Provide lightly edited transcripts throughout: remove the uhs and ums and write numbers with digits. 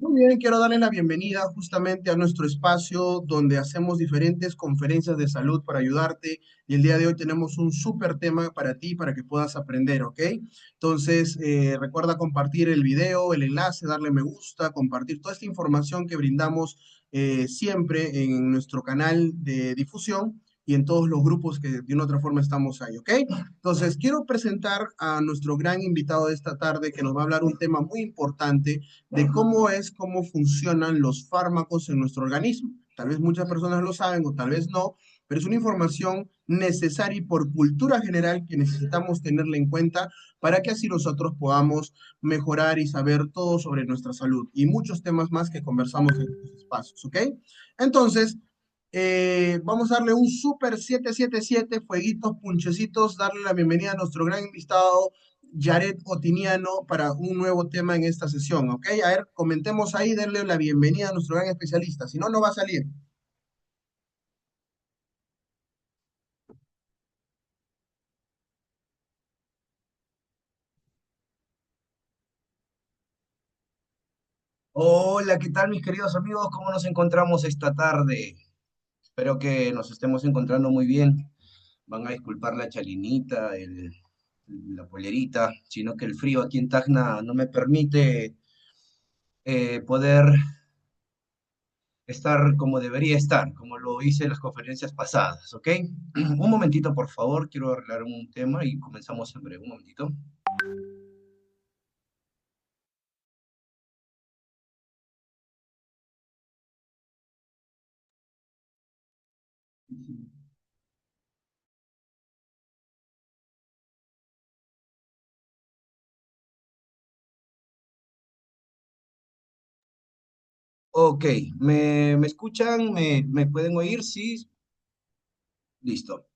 Muy bien, quiero darle la bienvenida justamente a nuestro espacio donde hacemos diferentes conferencias de salud para ayudarte y el día de hoy tenemos un súper tema para ti para que puedas aprender, ¿ok? Entonces, recuerda compartir el video, el enlace, darle me gusta, compartir toda esta información que brindamos siempre en nuestro canal de difusión y en todos los grupos que de una u otra forma estamos ahí, ¿ok? Entonces, quiero presentar a nuestro gran invitado de esta tarde que nos va a hablar un tema muy importante de cómo funcionan los fármacos en nuestro organismo. Tal vez muchas personas lo saben o tal vez no, pero es una información necesaria y por cultura general que necesitamos tenerla en cuenta para que así nosotros podamos mejorar y saber todo sobre nuestra salud y muchos temas más que conversamos en estos espacios, ¿ok? Entonces, vamos a darle un super 777 fueguitos, punchecitos, darle la bienvenida a nuestro gran invitado, Jared Otiniano, para un nuevo tema en esta sesión, ¿ok? A ver, comentemos ahí, denle la bienvenida a nuestro gran especialista, si no, no va a salir. Hola, ¿qué tal mis queridos amigos? ¿Cómo nos encontramos esta tarde? Espero que nos estemos encontrando muy bien. Van a disculpar la chalinita, la polerita, sino que el frío aquí en Tacna no me permite poder estar como debería estar, como lo hice en las conferencias pasadas, ¿ok? Un momentito, por favor, quiero arreglar un tema y comenzamos en breve. Un momentito. Ok, ¿me escuchan? ¿Me pueden oír? Sí, listo.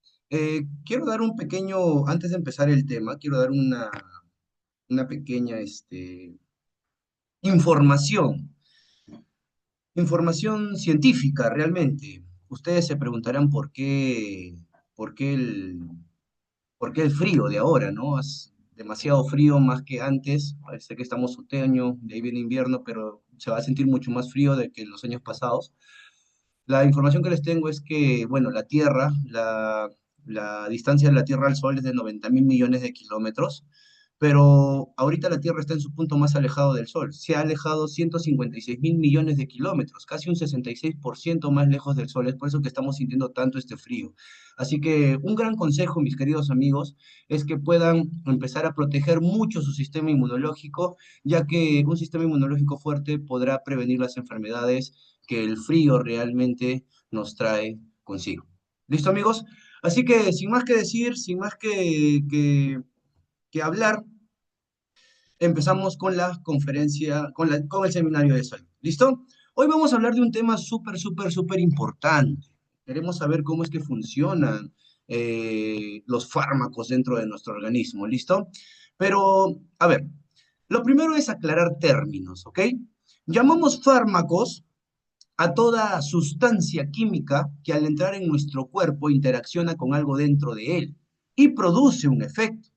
Quiero dar un pequeño, antes de empezar el tema, quiero dar una pequeña información, información científica realmente. Ustedes se preguntarán por qué por qué el frío de ahora, ¿no? Es demasiado frío más que antes. Parece que estamos otoño, de ahí viene invierno, pero se va a sentir mucho más frío de que en los años pasados. La información que les tengo es que, bueno, la distancia de la Tierra al Sol es de 90.000 millones de kilómetros, pero ahorita la Tierra está en su punto más alejado del Sol. Se ha alejado 156.000 millones de kilómetros, casi un 66% más lejos del Sol. Es por eso que estamos sintiendo tanto este frío. Así que un gran consejo, mis queridos amigos, es que puedan empezar a proteger mucho su sistema inmunológico, ya que un sistema inmunológico fuerte podrá prevenir las enfermedades que el frío realmente nos trae consigo. ¿Listo, amigos? Así que sin más que decir, sin más que hablar, empezamos con la conferencia, con el seminario de salud. ¿Listo? Hoy vamos a hablar de un tema súper importante. Queremos saber cómo es que funcionan los fármacos dentro de nuestro organismo. ¿Listo? Pero, a ver, lo primero es aclarar términos, ¿ok? Llamamos fármacos a toda sustancia química que al entrar en nuestro cuerpo interacciona con algo dentro de él y produce un efecto,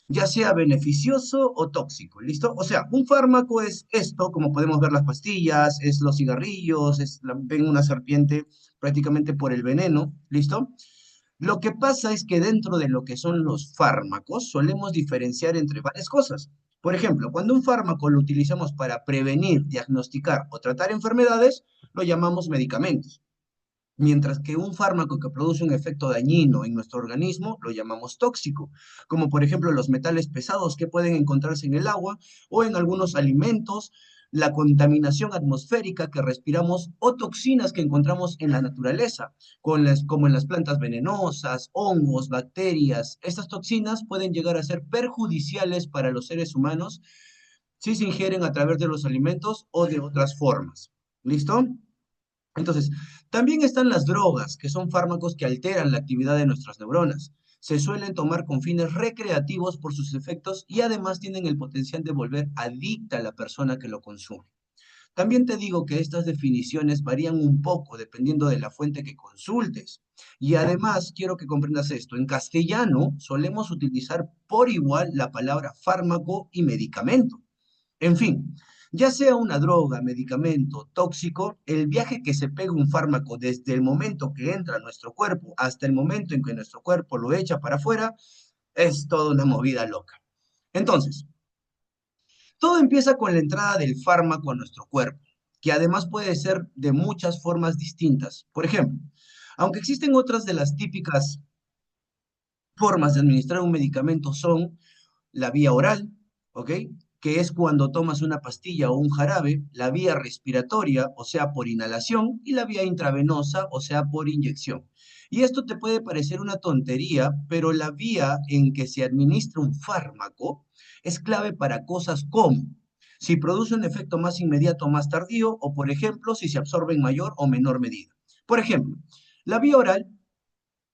ya sea beneficioso o tóxico, ¿listo? O sea, un fármaco es esto, como podemos ver las pastillas, es los cigarrillos, ven una serpiente prácticamente por el veneno, ¿listo? Lo que pasa es que dentro de lo que son los fármacos solemos diferenciar entre varias cosas. Por ejemplo, cuando un fármaco lo utilizamos para prevenir, diagnosticar o tratar enfermedades, lo llamamos medicamentos. Mientras que un fármaco que produce un efecto dañino en nuestro organismo lo llamamos tóxico, como por ejemplo los metales pesados que pueden encontrarse en el agua o en algunos alimentos, la contaminación atmosférica que respiramos o toxinas que encontramos en la naturaleza, como en las plantas venenosas, hongos, bacterias. Estas toxinas pueden llegar a ser perjudiciales para los seres humanos si se ingieren a través de los alimentos o de otras formas. ¿Listo? Entonces, también están las drogas, que son fármacos que alteran la actividad de nuestras neuronas. Se suelen tomar con fines recreativos por sus efectos y además tienen el potencial de volver adicta a la persona que lo consume. También te digo que estas definiciones varían un poco dependiendo de la fuente que consultes. Y además, quiero que comprendas esto. En castellano solemos utilizar por igual la palabra fármaco y medicamento. En fin, Ya sea una droga, medicamento, tóxico, el viaje que se pega un fármaco desde el momento que entra a nuestro cuerpo hasta el momento en que nuestro cuerpo lo echa para afuera, es toda una movida loca. Entonces, todo empieza con la entrada del fármaco a nuestro cuerpo, que además puede ser de muchas formas distintas. Por ejemplo, aunque existen otras de las típicas formas de administrar un medicamento son la vía oral, ¿ok? Que es cuando tomas una pastilla o un jarabe, la vía respiratoria, o sea, por inhalación, y la vía intravenosa, o sea, por inyección. Y esto te puede parecer una tontería, pero la vía en que se administra un fármaco es clave para cosas como si produce un efecto más inmediato o más tardío, o por ejemplo, si se absorbe en mayor o menor medida. Por ejemplo, la vía oral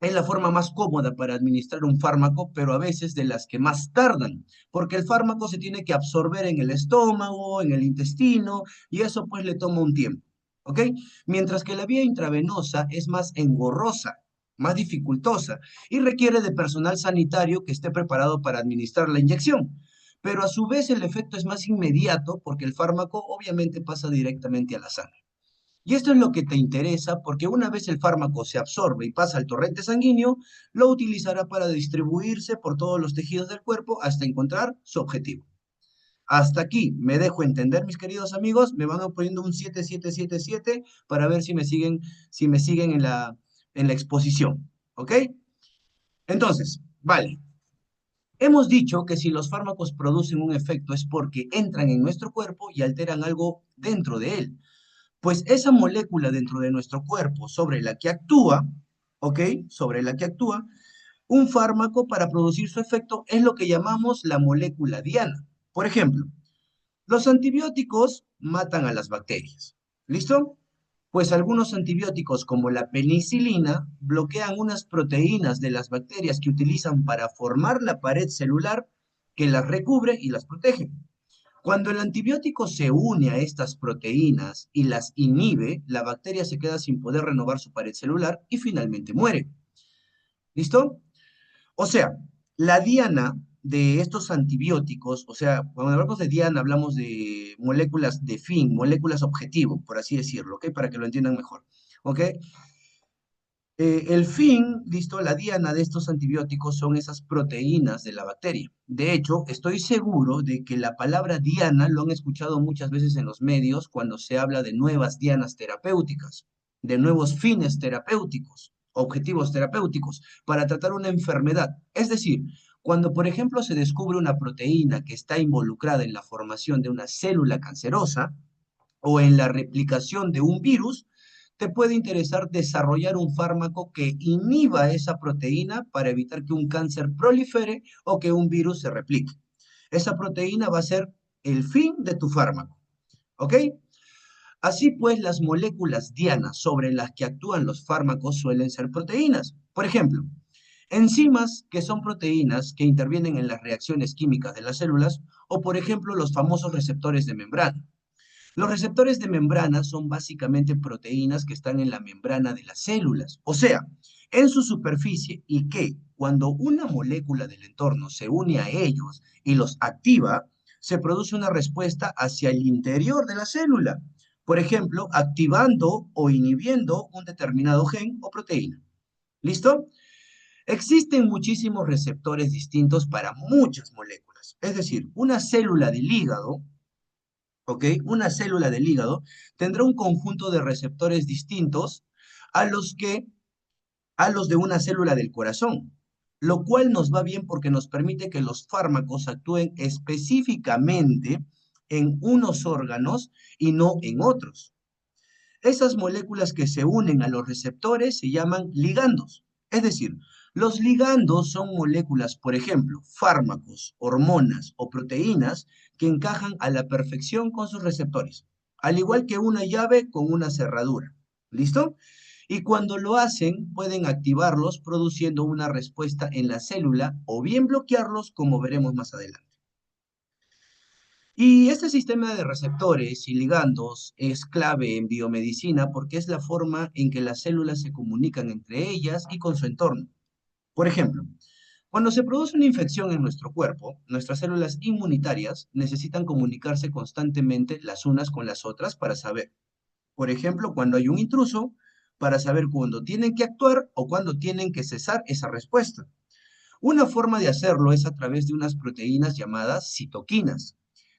es la forma más cómoda para administrar un fármaco, pero a veces de las que más tardan, porque el fármaco se tiene que absorber en el estómago, en el intestino, y eso pues le toma un tiempo, ¿ok? Mientras que la vía intravenosa es más engorrosa, más dificultosa, y requiere de personal sanitario que esté preparado para administrar la inyección. Pero a su vez el efecto es más inmediato porque el fármaco obviamente pasa directamente a la sangre. Y esto es lo que te interesa porque una vez el fármaco se absorbe y pasa al torrente sanguíneo, lo utilizará para distribuirse por todos los tejidos del cuerpo hasta encontrar su objetivo. Hasta aquí me dejo entender, mis queridos amigos. Me van poniendo un 7777 para ver si me siguen en la exposición. ¿Ok? Entonces, vale. Hemos dicho que si los fármacos producen un efecto es porque entran en nuestro cuerpo y alteran algo dentro de él. Pues esa molécula dentro de nuestro cuerpo sobre la que actúa, ¿ok? Sobre la que actúa, un fármaco para producir su efecto es lo que llamamos la molécula diana. Por ejemplo, los antibióticos matan a las bacterias. ¿Listo? Pues algunos antibióticos como la penicilina bloquean unas proteínas de las bacterias que utilizan para formar la pared celular que las recubre y las protege. Cuando el antibiótico se une a estas proteínas y las inhibe, la bacteria se queda sin poder renovar su pared celular y finalmente muere. ¿Listo? O sea, la diana de estos antibióticos, o sea, cuando hablamos de diana hablamos de moléculas de fin, moléculas objetivo, por así decirlo, ¿ok? Para que lo entiendan mejor, ¿ok? El fin, listo, la diana de estos antibióticos son esas proteínas de la bacteria. De hecho, estoy seguro de que la palabra diana lo han escuchado muchas veces en los medios cuando se habla de nuevas dianas terapéuticas, de nuevos fines terapéuticos, objetivos terapéuticos para tratar una enfermedad. Es decir, cuando, por ejemplo, se descubre una proteína que está involucrada en la formación de una célula cancerosa, o en la replicación de un virus, te puede interesar desarrollar un fármaco que inhiba esa proteína para evitar que un cáncer prolifere o que un virus se replique. Esa proteína va a ser el fin de tu fármaco, ¿ok? Así pues, las moléculas dianas sobre las que actúan los fármacos suelen ser proteínas. Por ejemplo, enzimas que son proteínas que intervienen en las reacciones químicas de las células o, por ejemplo, los famosos receptores de membrana. Los receptores de membrana son básicamente proteínas que están en la membrana de las células, o sea, en su superficie y que cuando una molécula del entorno se une a ellos y los activa, se produce una respuesta hacia el interior de la célula, por ejemplo, activando o inhibiendo un determinado gen o proteína. ¿Listo? Existen muchísimos receptores distintos para muchas moléculas. Es decir, una célula del hígado, ¿ok? Una célula del hígado tendrá un conjunto de receptores distintos a los que, a los de una célula del corazón, lo cual nos va bien porque nos permite que los fármacos actúen específicamente en unos órganos y no en otros. Esas moléculas que se unen a los receptores se llaman ligandos. Es decir, los ligandos son moléculas, por ejemplo, fármacos, hormonas o proteínas que encajan a la perfección con sus receptores, al igual que una llave con una cerradura. ¿Listo? Y cuando lo hacen, pueden activarlos produciendo una respuesta en la célula o bien bloquearlos, como veremos más adelante. Y este sistema de receptores y ligandos es clave en biomedicina porque es la forma en que las células se comunican entre ellas y con su entorno. Por ejemplo, Cuando se produce una infección en nuestro cuerpo, nuestras células inmunitarias necesitan comunicarse constantemente las unas con las otras para saber, por ejemplo, cuando hay un intruso, para saber cuándo tienen que actuar o cuándo tienen que cesar esa respuesta. Una forma de hacerlo es a través de unas proteínas llamadas citoquinas,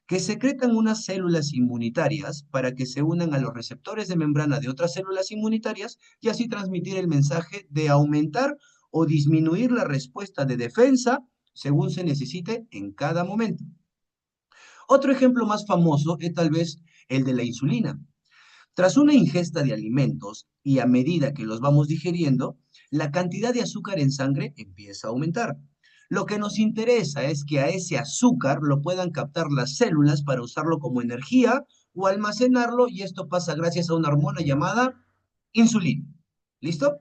que secretan unas células inmunitarias para que se unan a los receptores de membrana de otras células inmunitarias y así transmitir el mensaje de aumentar o disminuir la respuesta de defensa según se necesite en cada momento. Otro ejemplo más famoso es tal vez el de la insulina. Tras una ingesta de alimentos y a medida que los vamos digiriendo, la cantidad de azúcar en sangre empieza a aumentar. Lo que nos interesa es que a ese azúcar lo puedan captar las células para usarlo como energía o almacenarlo y esto pasa gracias a una hormona llamada insulina. ¿Listo?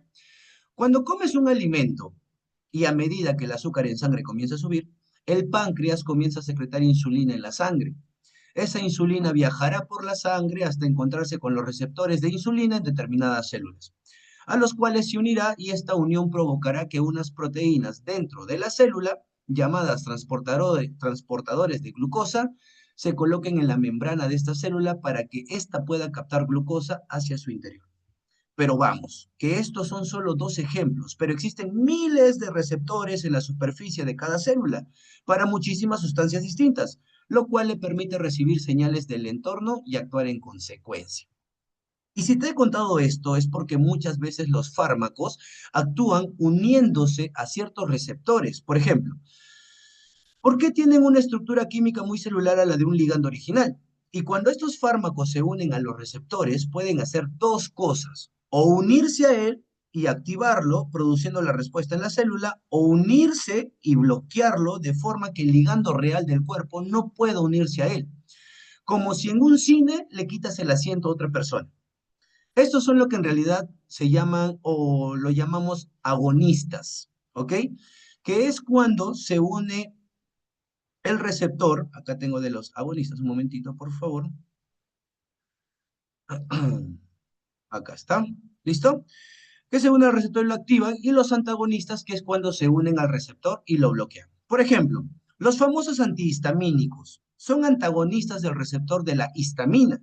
Cuando comes un alimento y a medida que el azúcar en sangre comienza a subir, el páncreas comienza a secretar insulina en la sangre. Esa insulina viajará por la sangre hasta encontrarse con los receptores de insulina en determinadas células, a los cuales se unirá y esta unión provocará que unas proteínas dentro de la célula, llamadas transportadores de glucosa, se coloquen en la membrana de esta célula para que ésta pueda captar glucosa hacia su interior. Pero vamos, que estos son solo dos ejemplos, pero existen miles de receptores en la superficie de cada célula para muchísimas sustancias distintas, lo cual le permite recibir señales del entorno y actuar en consecuencia. Y si te he contado esto es porque muchas veces los fármacos actúan uniéndose a ciertos receptores. Por ejemplo, ¿por qué tienen una estructura química muy celular a la de un ligando original? Y cuando estos fármacos se unen a los receptores, pueden hacer dos cosas, o unirse a él y activarlo, produciendo la respuesta en la célula, o unirse y bloquearlo de forma que el ligando real del cuerpo no pueda unirse a él, como si en un cine le quitas el asiento a otra persona. Estos son lo que en realidad se llaman o lo llamamos agonistas, ¿ok? Que es cuando se une el receptor, acá tengo de los agonistas, un momentito, por favor. Acá está, ¿listo? Que se une al receptor y lo activan, y los antagonistas, que es cuando se unen al receptor y lo bloquean. Por ejemplo, los famosos antihistamínicos son antagonistas del receptor de la histamina,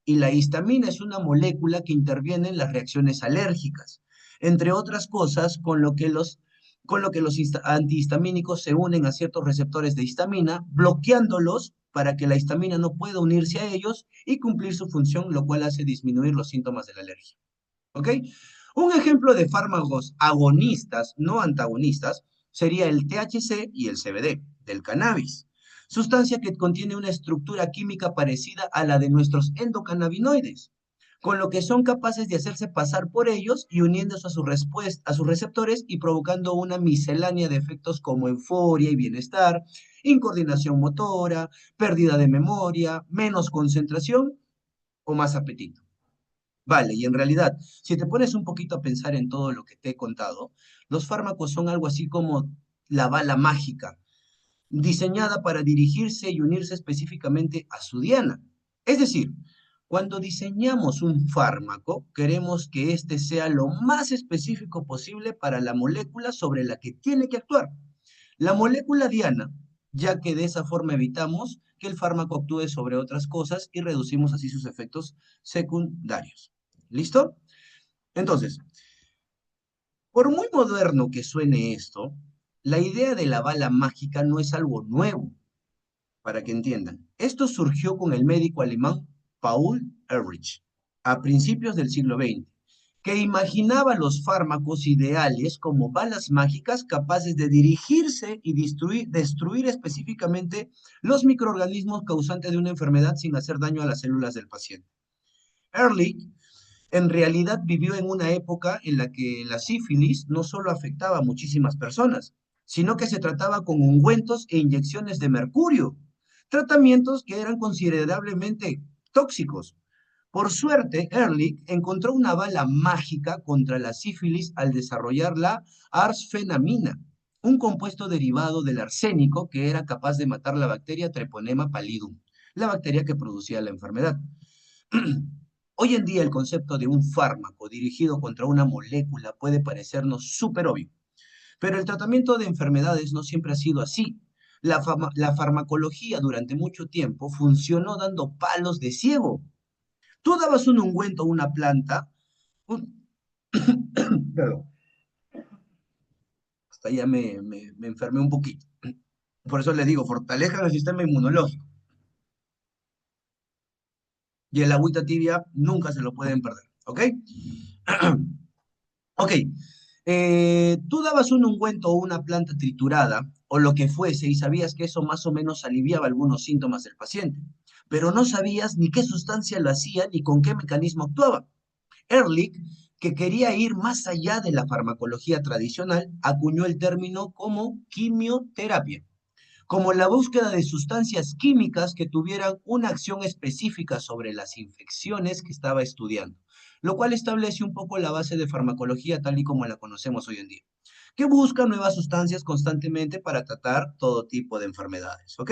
y la histamina es una molécula que interviene en las reacciones alérgicas, entre otras cosas, con lo que los antihistamínicos se unen a ciertos receptores de histamina, bloqueándolos para que la histamina no pueda unirse a ellos y cumplir su función, lo cual hace disminuir los síntomas de la alergia. ¿Ok? Un ejemplo de fármacos agonistas, no antagonistas, sería el THC y el CBD del cannabis, sustancia que contiene una estructura química parecida a la de nuestros endocannabinoides, con lo que son capaces de hacerse pasar por ellos y uniéndose a sus receptores y provocando una miscelánea de efectos como euforia y bienestar, incoordinación motora, pérdida de memoria, menos concentración o más apetito. Vale, y en realidad, si te pones un poquito a pensar en todo lo que te he contado, los fármacos son algo así como la bala mágica, diseñada para dirigirse y unirse específicamente a su diana. Es decir, cuando diseñamos un fármaco, queremos que éste sea lo más específico posible para la molécula sobre la que tiene que actuar. La molécula diana, ya que de esa forma evitamos que el fármaco actúe sobre otras cosas y reducimos así sus efectos secundarios. ¿Listo? Entonces, por muy moderno que suene esto, la idea de la bala mágica no es algo nuevo, para que entiendan. Esto surgió con el médico alemán Paul Ehrlich a principios del siglo XX, que imaginaba los fármacos ideales como balas mágicas capaces de dirigirse y destruir específicamente los microorganismos causantes de una enfermedad sin hacer daño a las células del paciente. Ehrlich en realidad vivió en una época en la que la sífilis no solo afectaba a muchísimas personas, sino que se trataba con ungüentos e inyecciones de mercurio, tratamientos que eran considerablemente tóxicos. Por suerte, Ehrlich encontró una bala mágica contra la sífilis al desarrollar la arsfenamina, un compuesto derivado del arsénico que era capaz de matar la bacteria Treponema pallidum, la bacteria que producía la enfermedad. Hoy en día el concepto de un fármaco dirigido contra una molécula puede parecernos súper obvio, Pero el tratamiento de enfermedades no siempre ha sido así. La farmacología durante mucho tiempo funcionó dando palos de ciego. Tú dabas un ungüento a una planta, un- perdón, hasta ya me enfermé un poquito. Por eso les digo, fortalezcan el sistema inmunológico. Y el agüita tibia nunca se lo pueden perder, ¿ok? Ok, tú dabas un ungüento o una planta triturada o lo que fuese y sabías que eso más o menos aliviaba algunos síntomas del paciente, pero no sabías ni qué sustancia lo hacía ni con qué mecanismo actuaba. Ehrlich, que quería ir más allá de la farmacología tradicional, acuñó el término como quimioterapia, como la búsqueda de sustancias químicas que tuvieran una acción específica sobre las infecciones que estaba estudiando, lo cual establece un poco la base de farmacología tal y como la conocemos hoy en día, que busca nuevas sustancias constantemente para tratar todo tipo de enfermedades, ¿ok?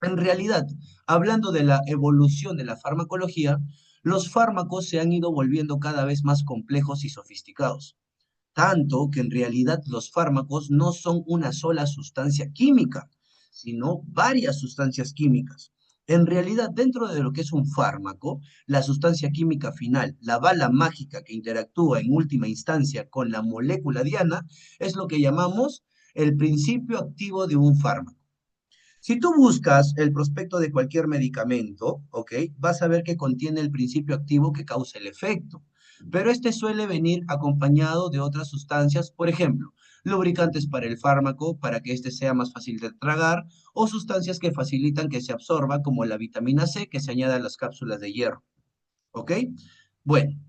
En realidad, hablando de la evolución de la farmacología, los fármacos se han ido volviendo cada vez más complejos y sofisticados, tanto que en realidad los fármacos no son una sola sustancia química, sino varias sustancias químicas. En realidad, dentro de lo que es un fármaco, la sustancia química final, la bala mágica que interactúa en última instancia con la molécula diana, es lo que llamamos el principio activo de un fármaco. Si tú buscas el prospecto de cualquier medicamento, ¿ok? Vas a ver que contiene el principio activo que causa el efecto, pero este suele venir acompañado de otras sustancias, por ejemplo, lubricantes para el fármaco para que este sea más fácil de tragar o sustancias que facilitan que se absorba como la vitamina C que se añade a las cápsulas de hierro, ¿ok? Bueno,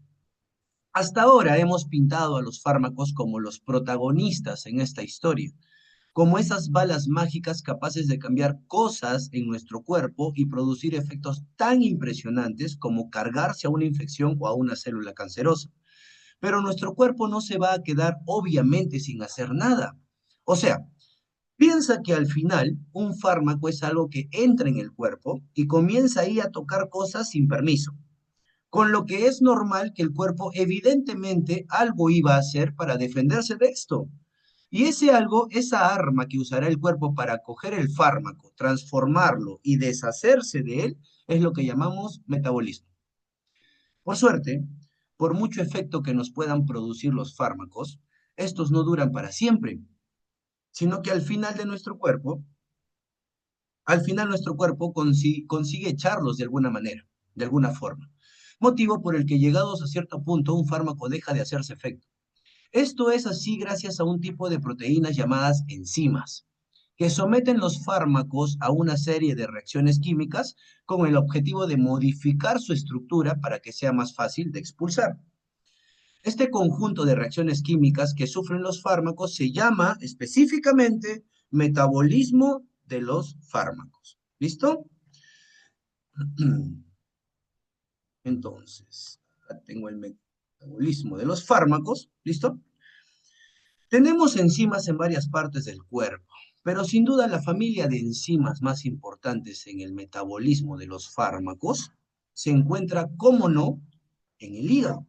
hasta ahora hemos pintado a los fármacos como los protagonistas en esta historia, como esas balas mágicas capaces de cambiar cosas en nuestro cuerpo y producir efectos tan impresionantes como cargarse a una infección o a una célula cancerosa. Pero nuestro cuerpo no se va a quedar obviamente sin hacer nada. O sea, piensa que al final un fármaco es algo que entra en el cuerpo y comienza ahí a tocar cosas sin permiso, con lo que es normal que el cuerpo evidentemente algo iba a hacer para defenderse de esto. Y ese algo, esa arma que usará el cuerpo para coger el fármaco, transformarlo y deshacerse de él, es lo que llamamos metabolismo. Por suerte, por mucho efecto que nos puedan producir los fármacos, estos no duran para siempre, sino que al final nuestro cuerpo consigue echarlos de alguna manera, de alguna forma. Motivo por el que llegados a cierto punto un fármaco deja de hacerse efecto. Esto es así gracias a un tipo de proteínas llamadas enzimas, que someten los fármacos a una serie de reacciones químicas con el objetivo de modificar su estructura para que sea más fácil de expulsar. Este conjunto de reacciones químicas que sufren los fármacos se llama específicamente metabolismo de los fármacos. ¿Listo? Entonces, acá tengo el metabolismo de los fármacos. ¿Listo? Tenemos enzimas en varias partes del cuerpo, pero sin duda la familia de enzimas más importantes en el metabolismo de los fármacos se encuentra, cómo no, en el hígado.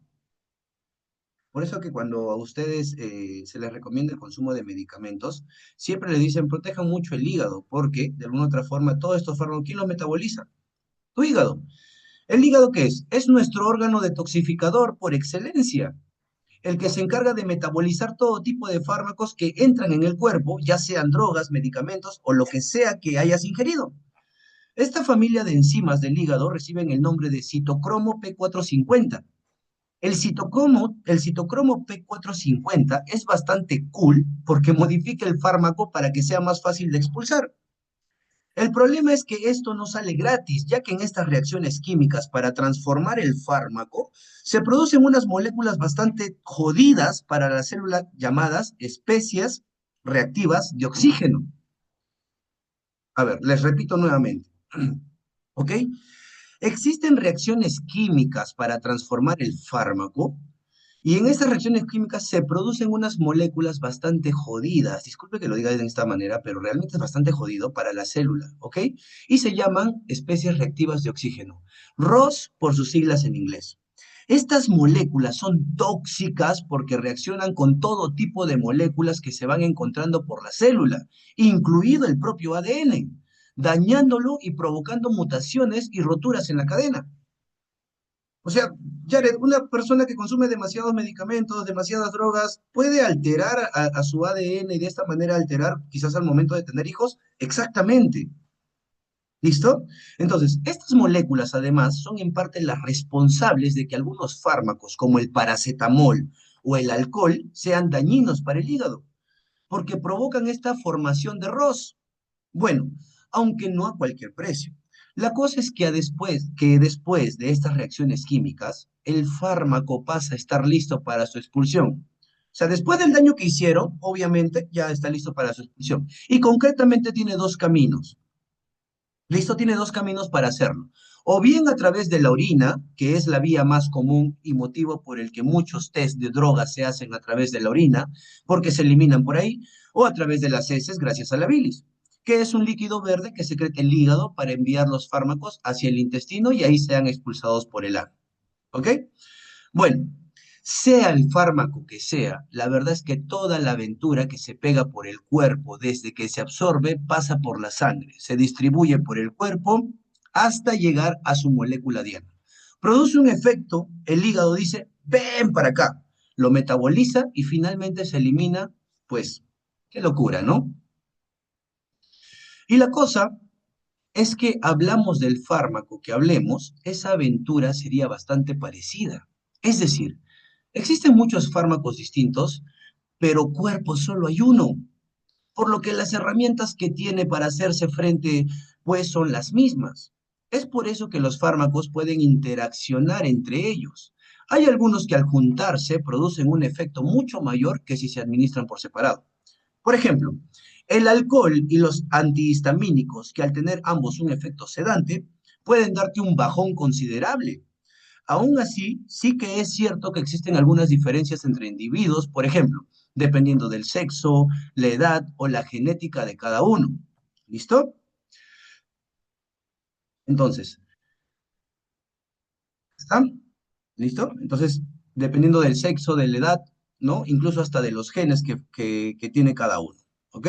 Por eso que cuando a ustedes se les recomienda el consumo de medicamentos, siempre les dicen protejan mucho el hígado, porque de alguna otra forma todos estos fármacos, ¿quién los metaboliza? Tu hígado. ¿El hígado qué es? Es nuestro órgano detoxificador por excelencia, el que se encarga de metabolizar todo tipo de fármacos que entran en el cuerpo, ya sean drogas, medicamentos o lo que sea que hayas ingerido. Esta familia de enzimas del hígado reciben el nombre de citocromo P450. El citocromo P450 es bastante cool porque modifica el fármaco para que sea más fácil de expulsar. El problema es que esto no sale gratis, ya que en estas reacciones químicas para transformar el fármaco se producen unas moléculas bastante jodidas para la célula llamadas especies reactivas de oxígeno. A ver, les repito nuevamente. ¿Ok? Existen reacciones químicas para transformar el fármaco y en estas reacciones químicas se producen unas moléculas bastante jodidas. Disculpe que lo diga de esta manera, pero realmente es bastante jodido para la célula, ¿ok? Y se llaman especies reactivas de oxígeno. ROS por sus siglas en inglés. Estas moléculas son tóxicas porque reaccionan con todo tipo de moléculas que se van encontrando por la célula, incluido el propio ADN, dañándolo y provocando mutaciones y roturas en la cadena. O sea, Jared, una persona que consume demasiados medicamentos, demasiadas drogas, ¿puede alterar a su ADN y de esta manera alterar quizás al momento de tener hijos? Exactamente. ¿Listo? Entonces, estas moléculas además son en parte las responsables de que algunos fármacos como el paracetamol o el alcohol sean dañinos para el hígado, porque provocan esta formación de ROS. Bueno, aunque no a cualquier precio. La cosa es que después de estas reacciones químicas, el fármaco pasa a estar listo para su expulsión. O sea, después del daño que hicieron, obviamente ya está listo para su expulsión. Y concretamente tiene dos caminos. Listo, tiene dos caminos para hacerlo. O bien a través de la orina, que es la vía más común y motivo por el que muchos test de drogas se hacen a través de la orina, porque se eliminan por ahí, o a través de las heces gracias a la bilis, que es un líquido verde que secreta el hígado para enviar los fármacos hacia el intestino y ahí sean expulsados por el ano. ¿Ok? Bueno, sea el fármaco que sea, la verdad es que toda la aventura que se pega por el cuerpo desde que se absorbe pasa por la sangre, se distribuye por el cuerpo hasta llegar a su molécula diana. Produce un efecto, el hígado dice, ven para acá, lo metaboliza y finalmente se elimina, pues, qué locura, ¿no? Y la cosa es que hablamos del fármaco que hablemos, esa aventura sería bastante parecida. Es decir, existen muchos fármacos distintos, pero cuerpo solo hay uno, por lo que las herramientas que tiene para hacerse frente, pues son las mismas. Es por eso que los fármacos pueden interaccionar entre ellos. Hay algunos que al juntarse producen un efecto mucho mayor que si se administran por separado. Por ejemplo, el alcohol y los antihistamínicos, que al tener ambos un efecto sedante, pueden darte un bajón considerable. Aún así, sí que es cierto que existen algunas diferencias entre individuos, por ejemplo, dependiendo del sexo, la edad o la genética de cada uno. ¿Listo? Entonces, ¿está? ¿Listo? Entonces, dependiendo del sexo, de la edad, ¿no? Incluso hasta de los genes que tiene cada uno. ¿Ok?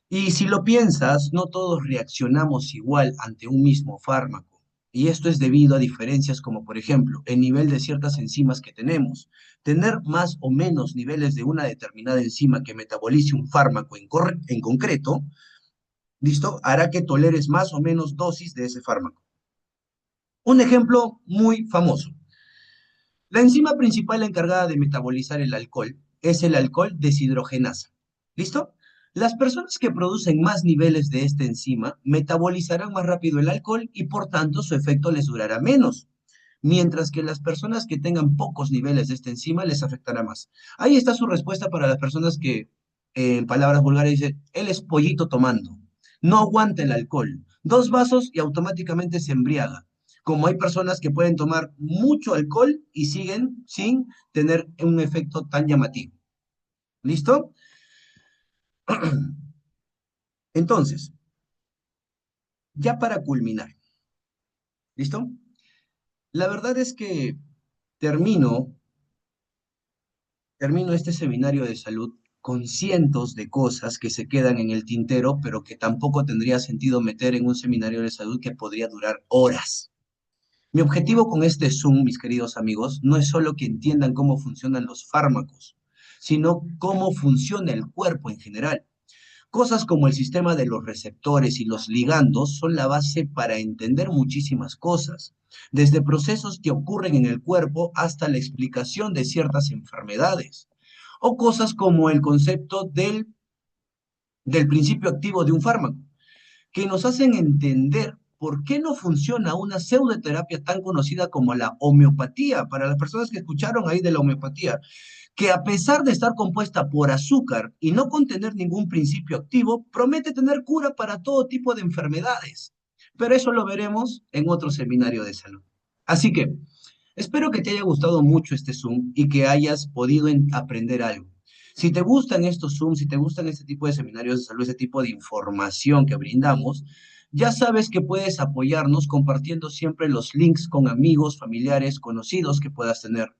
Y si lo piensas, no todos reaccionamos igual ante un mismo fármaco. Y esto es debido a diferencias como, por ejemplo, el nivel de ciertas enzimas que tenemos. Tener más o menos niveles de una determinada enzima que metabolice un fármaco en concreto, ¿listo? Hará que toleres más o menos dosis de ese fármaco. Un ejemplo muy famoso. La enzima principal encargada de metabolizar el alcohol es el alcohol deshidrogenasa. ¿Listo? Las personas que producen más niveles de esta enzima metabolizarán más rápido el alcohol y por tanto su efecto les durará menos, mientras que las personas que tengan pocos niveles de esta enzima les afectará más. Ahí está su respuesta para las personas que, en palabras vulgares, dicen, él es pollito tomando, no aguanta el alcohol, dos vasos y automáticamente se embriaga. Como hay personas que pueden tomar mucho alcohol y siguen sin tener un efecto tan llamativo. ¿Listo? Entonces, ya para culminar, ¿listo? La verdad es que termino, termino este seminario de salud con cientos de cosas que se quedan en el tintero, pero que tampoco tendría sentido meter en un seminario de salud que podría durar horas. Mi objetivo con este Zoom, mis queridos amigos, no es solo que entiendan cómo funcionan los fármacos, sino cómo funciona el cuerpo en general. Cosas como el sistema de los receptores y los ligandos son la base para entender muchísimas cosas, desde procesos que ocurren en el cuerpo hasta la explicación de ciertas enfermedades, o cosas como el concepto del principio activo de un fármaco que nos hacen entender por qué no funciona una pseudoterapia tan conocida como la homeopatía. Para las personas que escucharon ahí de la homeopatía, que a pesar de estar compuesta por azúcar y no contener ningún principio activo, promete tener cura para todo tipo de enfermedades. Pero eso lo veremos en otro seminario de salud. Así que espero que te haya gustado mucho este Zoom y que hayas podido aprender algo. Si te gustan estos Zooms, si te gustan este tipo de seminarios de salud, este tipo de información que brindamos, Ya sabes que puedes apoyarnos compartiendo siempre los links con amigos, familiares, conocidos que puedas tener.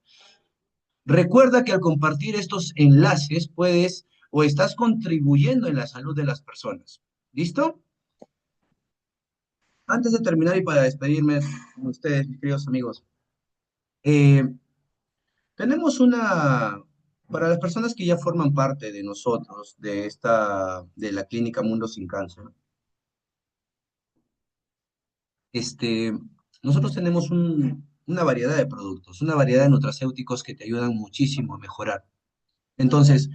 Recuerda que al compartir estos enlaces puedes o estás contribuyendo en la salud de las personas. ¿Listo? Antes de terminar y para despedirme con ustedes, mis queridos amigos, eh, tenemos para las personas que ya forman parte de nosotros, de la clínica Mundo Sin Cáncer, este, nosotros tenemos una variedad de productos, una variedad de nutracéuticos que te ayudan muchísimo a mejorar. Entonces,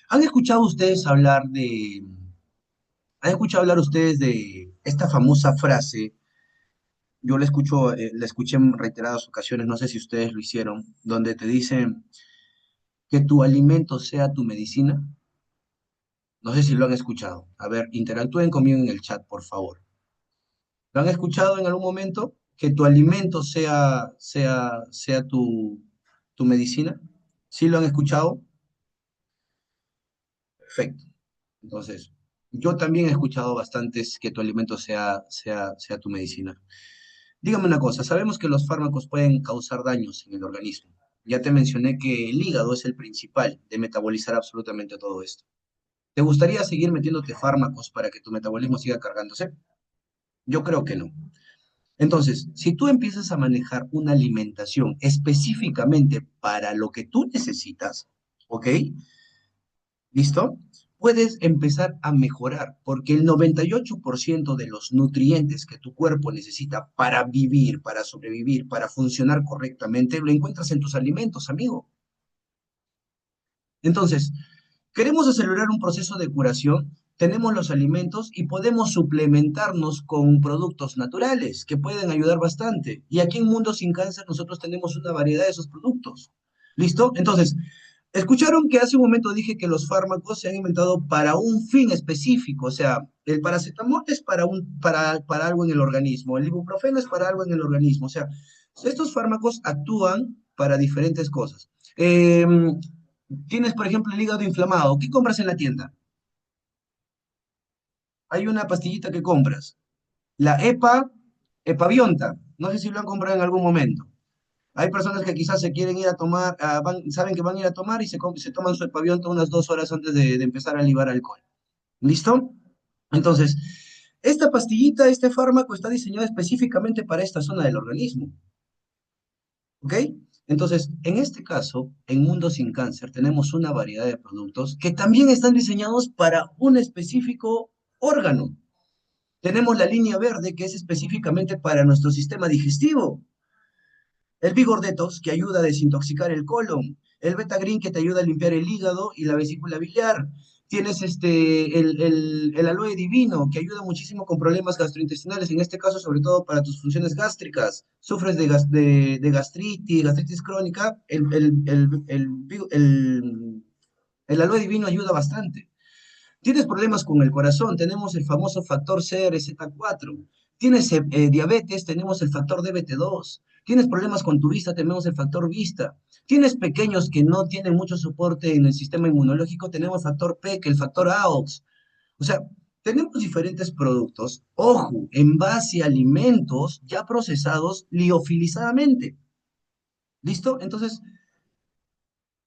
¿han escuchado ustedes hablar han escuchado hablar ustedes de esta famosa frase? Yo la escuché en reiteradas ocasiones, no sé si ustedes lo hicieron, donde te dicen que tu alimento sea tu medicina. No sé si lo han escuchado. A ver, interactúen conmigo en el chat, por favor. ¿Lo han escuchado en algún momento? Que tu alimento sea tu medicina. ¿Sí lo han escuchado? Perfecto. Entonces, yo también he escuchado bastantes que tu alimento sea tu medicina. Dígame una cosa, sabemos que los fármacos pueden causar daños en el organismo. Ya te mencioné que el hígado es el principal de metabolizar absolutamente todo esto. ¿Te gustaría seguir metiéndote fármacos para que tu metabolismo siga cargándose? Yo creo que no. Entonces, si tú empiezas a manejar una alimentación específicamente para lo que tú necesitas, ¿ok? ¿Listo? Puedes empezar a mejorar, porque el 98% de los nutrientes que tu cuerpo necesita para vivir, para sobrevivir, para funcionar correctamente, lo encuentras en tus alimentos, amigo. Entonces, queremos acelerar un proceso de curación, tenemos los alimentos y podemos suplementarnos con productos naturales que pueden ayudar bastante. Y aquí en Mundo Sin Cáncer nosotros tenemos una variedad de esos productos. ¿Listo? Entonces, escucharon que hace un momento dije que los fármacos se han inventado para un fin específico, o sea, el paracetamol es para algo en el organismo, el ibuprofeno es para algo en el organismo, o sea, estos fármacos actúan para diferentes cosas. Tienes, por ejemplo, el hígado inflamado, ¿qué compras en la tienda? Hay una pastillita que compras, la Epavionta, no sé si lo han comprado en algún momento. Hay personas que quizás se quieren ir a tomar, saben que van a ir a tomar y se toman su epavionta unas 2 horas antes de empezar a libar alcohol. ¿Listo? Entonces, esta pastillita, este fármaco está diseñado específicamente para esta zona del organismo. ¿Ok? Entonces, en este caso, en Mundo Sin Cáncer, tenemos una variedad de productos que también están diseñados para un específico órgano. Tenemos la línea verde, que es específicamente para nuestro sistema digestivo. El Vigor Detox, que ayuda a desintoxicar el colon. El Beta Green, que te ayuda a limpiar el hígado y la vesícula biliar. Tienes el Aloe Divino, que ayuda muchísimo con problemas gastrointestinales, en este caso sobre todo para tus funciones gástricas. Sufres de gastritis crónica, el Aloe Divino ayuda bastante. Tienes problemas con el corazón, tenemos el famoso factor CRZ4. Tienes diabetes, tenemos el factor DBT2. Tienes problemas con tu vista, tenemos el factor vista. Tienes pequeños que no tienen mucho soporte en el sistema inmunológico, tenemos el factor PEC, el factor AOX. O sea, tenemos diferentes productos, ojo, en base a alimentos ya procesados liofilizadamente. ¿Listo? Entonces,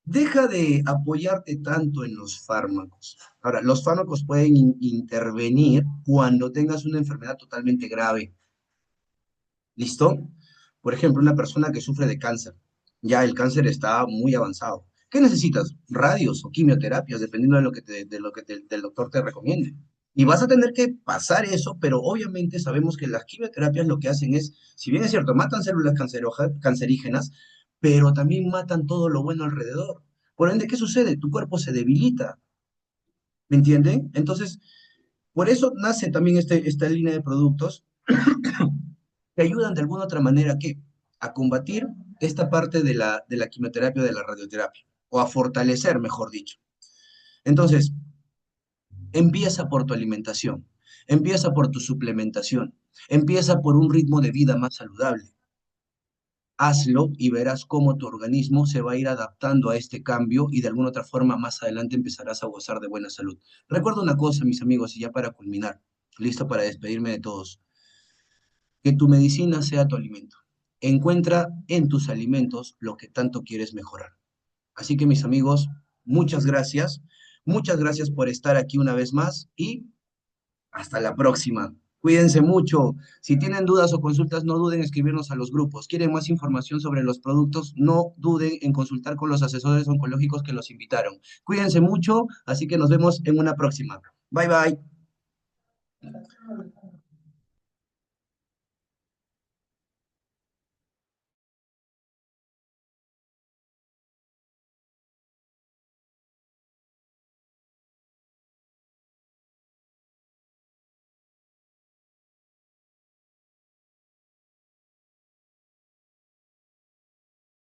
deja de apoyarte tanto en los fármacos. Ahora, los fármacos pueden intervenir cuando tengas una enfermedad totalmente grave. ¿Listo? Por ejemplo, una persona que sufre de cáncer. Ya el cáncer está muy avanzado. ¿Qué necesitas? Radios o quimioterapias, dependiendo del doctor te recomiende. Y vas a tener que pasar eso, pero obviamente sabemos que las quimioterapias lo que hacen es, si bien es cierto, matan células cancerígenas, pero también matan todo lo bueno alrededor. Por ende, ¿qué sucede? Tu cuerpo se debilita, ¿me entienden? Entonces, por eso nace también esta línea de productos que ayudan de alguna otra manera ¿qué? A combatir esta parte de la quimioterapia o de la radioterapia, o a fortalecer, mejor dicho. Entonces, empieza por tu alimentación, empieza por tu suplementación, empieza por un ritmo de vida más saludable. Hazlo y verás cómo tu organismo se va a ir adaptando a este cambio y de alguna otra forma más adelante empezarás a gozar de buena salud. Recuerda una cosa, mis amigos, y ya para culminar. Listo para despedirme de todos. Que tu medicina sea tu alimento. Encuentra en tus alimentos lo que tanto quieres mejorar. Así que mis amigos, muchas gracias. Muchas gracias por estar aquí una vez más y hasta la próxima. Cuídense mucho. Si tienen dudas o consultas, no duden en escribirnos a los grupos. ¿Quieren más información sobre los productos? No duden en consultar con los asesores oncológicos que los invitaron. Cuídense mucho, así que nos vemos en una próxima. Bye bye.